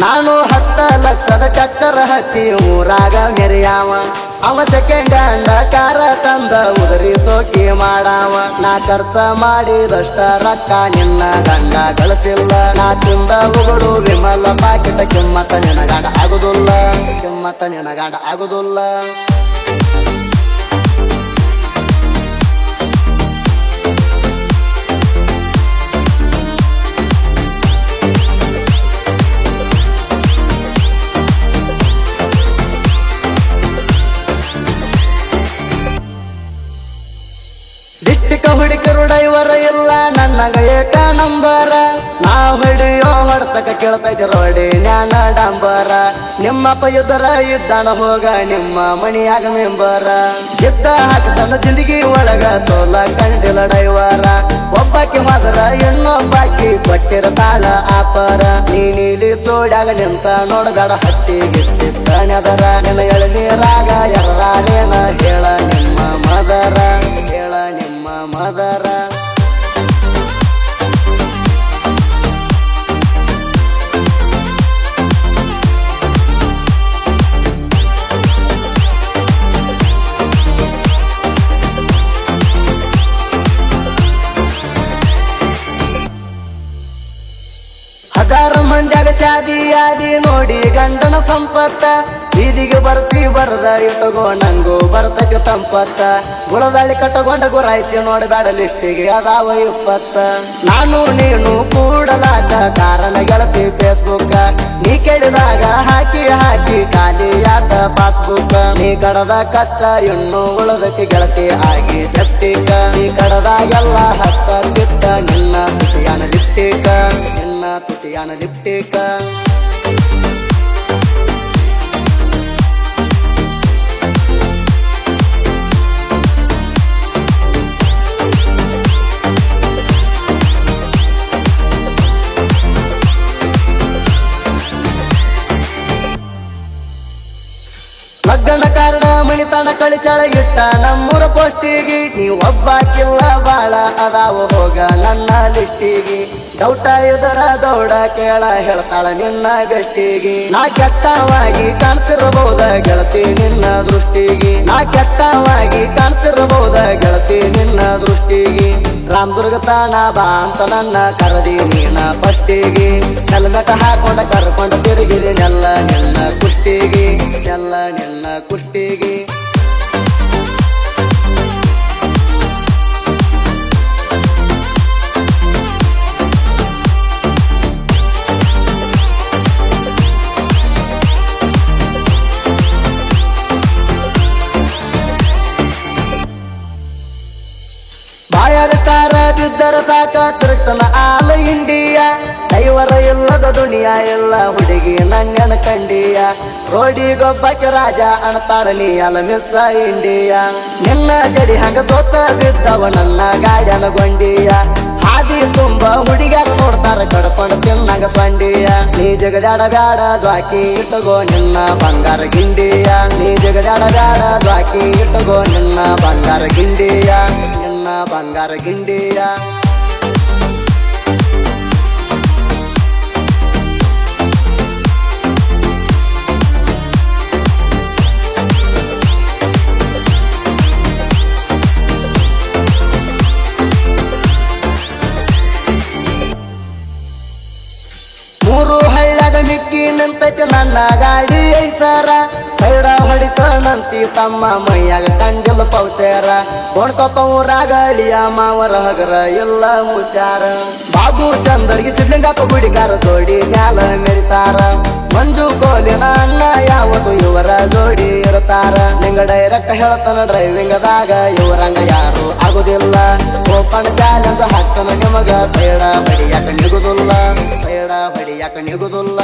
ನಾನು 10 ಲಕ್ಷದ ಟ್ರ್ಯಾಕ್ಟರ್ ಹತ್ತಿ ಊರಾಗ ಮೆರೆಯಾವ ಅವ ಸೆಕೆಂಡ್ ಹ್ಯಾಂಡ್ ಕಾರ ತಂದ ಉದರಿ ಸೋಕಿ ಮಾಡಾವ ನಾ ಖರ್ಚ ಮಾಡಿದಷ್ಟ ರೊಕ್ಕ ನಿನ್ನ ಗಂಡ ಗಳಿಸಿಲ್ಲ ನಾ ತಿಂದ ಉಗುಳು ವಿಮಲ ಪಾಕಿಟ ಕಿಮ್ಮತ್ತ ನಿನಗಾಡ ಆಗುದಿಲ್ಲ ಕಿಮ್ಮತ್ತ ನಿನಗಾಡ ಆಗುದಿಲ್ಲ ಡಿಸ್ಟಿಕ್ ಹುಡುಕರು ಡೈವರ್ ಇಲ್ಲ ನನಗ ಏಕ ನಂಬರ ನಾ ಹೊಡಿಯೋ ಹೊಡ್ತಕ ಕೇಳ್ತೈತಿ ರೋಡಿ ಜ್ಞಾನ ಡಂಬರ ನಿಮ್ಮಪ್ಪ ಯುದ್ಧರ ಇದ್ದಾನ ಹೋಗ ನಿಮ್ಮ ಮಣಿಯಾಗ ಮೆಂಬರ ಯುದ್ಧ ಹಾಕ್ತಾನ ಜಿಂದಗಿ ಒಳಗ ಸೋಲ ಕಂಡಿಲ್ಲ ಡೈವರ ಒಬ್ಬಾಕಿ ಮಾತ್ರ ಇನ್ನೊಬ್ಬಾಕಿ ಕೊಟ್ಟಿರ್ತಾಳ ಆಪರ ನೀಲಿ ತೋಡ್ಯಾಗ ನಿಂತ ನೋಡಬೇಡ ಹತ್ತಿಗಿತ್ತಿತ್ತ ನೆದರ ನಿನ್ನ ಎಳನೀರಾಗ ಎರ್ರಾರೇನ ಹೇಳ ನಿಮ್ಮ ಮದರ ಹೇಳ ನಿಮ್ಮ ಮದರ ಹಜಾರ ಮಂದ್ಯಾಗ ಶಾದಿ ಯಾದಿ ನೋಡಿ ಗಂಡನ ಸಂಪತ್ತ ಬೀದಿಗೆ ಬರ್ತಿ ಬರದ ಇಟ್ಟಗೋ ನಂಗು ಬರ್ತೈತಿ ತಂಪತ್ತ ಗುಳದಾಳಿ ಕಟ್ಟಗೊಂಡ ಗುರಾಯಿಸಿ ನೋಡಬೇಡ ಲಿಸ್ಟಿಗೆ ಅದಾವ 20 ನಾನು ನೀನು ಕೂಡಲಾಟ ಕಾರಣ ಗೆಳತಿ ಫೇಸ್ಬುಕ್ ನೀ ಕೇಳಿದಾಗ ಹಾಕಿ ಹಾಕಿ ಖಾಲಿ ಯಾತ ಪಾಸ್ಬುಕ್ ನೀ ಕಡದ ಕಚ್ಚ ಇನ್ನು ಉಳದತಿ ಗೆಳತಿ ಆಗಿ ಸೆಪ್ಟಿಕ ನೀ ಕಡದಾಗೆಲ್ಲ ಹತ್ತಿತ್ತ ನಿನ್ನ ತುಟಿಯಾನ ಲಿಪ್ಟಿಕ ನಿನ್ನ ತುಟಿಯಾನ ಲಿಪ್ಟಿಕ ಲಗ್ನ ಕಾರ್ಡ ಮಣಿತನ ಕಳಿಸಳ ಇಟ್ಟ ನಮ್ಮೂರ ಪೋಸ್ಟಿಗೆ ನೀ ಒಬ್ಬಾಕಿಲ್ಲ ಬಾಳ ಅದಾವ ಹೋಗ ನನ್ನ ಲಿಸ್ಟಿಗೆ ಡೌಟ ಇದರ ದೌಡ ಕೇಳ ಹೇಳ್ತಾಳ ನಿನ್ನ ಬೆಸ್ಟಿಗೆ ನಾ ಕೆಟ್ಟವಾಗಿ ಕಾಣ್ತಿರಬಹುದ ಗೆಳತಿ ನಿನ್ನ ದೃಷ್ಟಿಗೆ ನಾ ಕೆಟ್ಟವಾಗಿ ಕಾಣ್ತಿರಬಹುದ ಗೆಳತಿ ನಿನ್ನ ದೃಷ್ಟಿಗೆ ರಾಮದುರ್ಗ ತಾಣ ಬಾ ಅಂತ ನನ್ನ ಕರದಿ ನೀನ ಫಸ್ಟಿಗೆ ಹೆಲ್ಮೆಟ್ ಹಾಕೊಂಡ ಕರ್ಕೊಂಡ ತಿರುಗಿದೆ ನೆಲ್ಲ ನಿನ್ನ ಕುಷ್ಟಿಗೆ ನೆಲ್ಲ ನಿನ್ನ ಕುಷ್ಟಿಗೆ ಬಾಯಾಗ ಸ್ಟಾರ ಬಿದ್ದರ ಸಾಕ ತಿರುಗ್ತನ ಆಲ ಇಂಡಿಯಾ ದೈವರ ಇಲ್ಲದ ದುನಿಯಾ ಎಲ್ಲ ಹುಡುಗಿ ನನ್ನೆನ ಕಂಡಿಯ ರೋಡಿಗೊಬ್ಬಕ್ಕೆ ರಾಜ ಅಣತಾಳ ನೀ ಅಲ ಮಿಸ್ ಇಂಡಿಯಾ ನಿನ್ನ ಜಡಿ ಹಂಗ ತೋತ ಬಿದ್ದವ ನನ್ನ ಗಾಡ್ಯನ ಗೊಂಡಿಯ ಹಾದಿ ತುಂಬ ಹುಡುಗ್ಯಾರ ನೋಡ್ತಾರ ಕಡ್ಕೊಂಡು ತಿನ್ನಂಗ ಸ್ವಂಡಿಯ ನೀ ಜಗದಾಡ ಬ್ಯಾಡ ಜ್ವಾಕಿ ಇಟ್ಟಗೋ ನಿನ್ನ ಬಂಗಾರ ಗಿಂಡಿಯ ನೀ ಜಗದಾಡ ಬ್ಯಾಡ ಜ್ವಾಕಿ ಇಟ್ಟಗೋ ನಿನ್ನ ಬಂಗಾರ ಗಿಂಡಿಯ ನಿನ್ನ ಬಂಗಾರ ಗಿಂಡಿಯ ಮೂರು ಹಳ್ಳಾಗ ಮಿಕ್ಕಿ ನಿಂತೈತಿ ನನ್ನ ಗಾಡಿ ಐಸರ ಸೈಡ ಹೊಡಿತಾನಂತಿ ತಮ್ಮ ಮೈಯಾಗ ಕಂಡಿಲ್ಲ ಪೌಸೇರ ಕೊಂಡ್ಕೊಪ್ಪ ಊರಾಗ ಅಳಿಯ ಮಾವರ ಹಗರ ಎಲ್ಲ ಹುಷಾರ ಬಾಬು ಚಂದರ್ಗಿ ಸಿದ್ಲಿಂಗಪ್ಪ ಗುಡಿಗಾರ ಜೋಡಿ ಮ್ಯಾಲ ಮೆರಿತಾರ ಮಂಜು ಕೋಲಿನ ಅಣ್ಣ ಯಾವತ್ತು ಇವರ ಜೋಡಿ ಇರ್ತಾರ ನಿಂಗ ಡೈರೆಕ್ಟ್ ಹೇಳ್ತಾನ ಡ್ರೈವಿಂಗದಾಗ ಇವರಂಗ ಯಾರು ಆಗುದಿಲ್ಲ ಓಪನ್ ಚಾಲೆಂಜ್ ಹಾಕ್ತಾನ ನಿಮಗ ಸೈಡ ಬಡಿಯಾಕ ನಿಗುದಿಲ್ಲ ಸೈಡ ಬಡಿಯಾಕ ನಿಗುದಿಲ್ಲ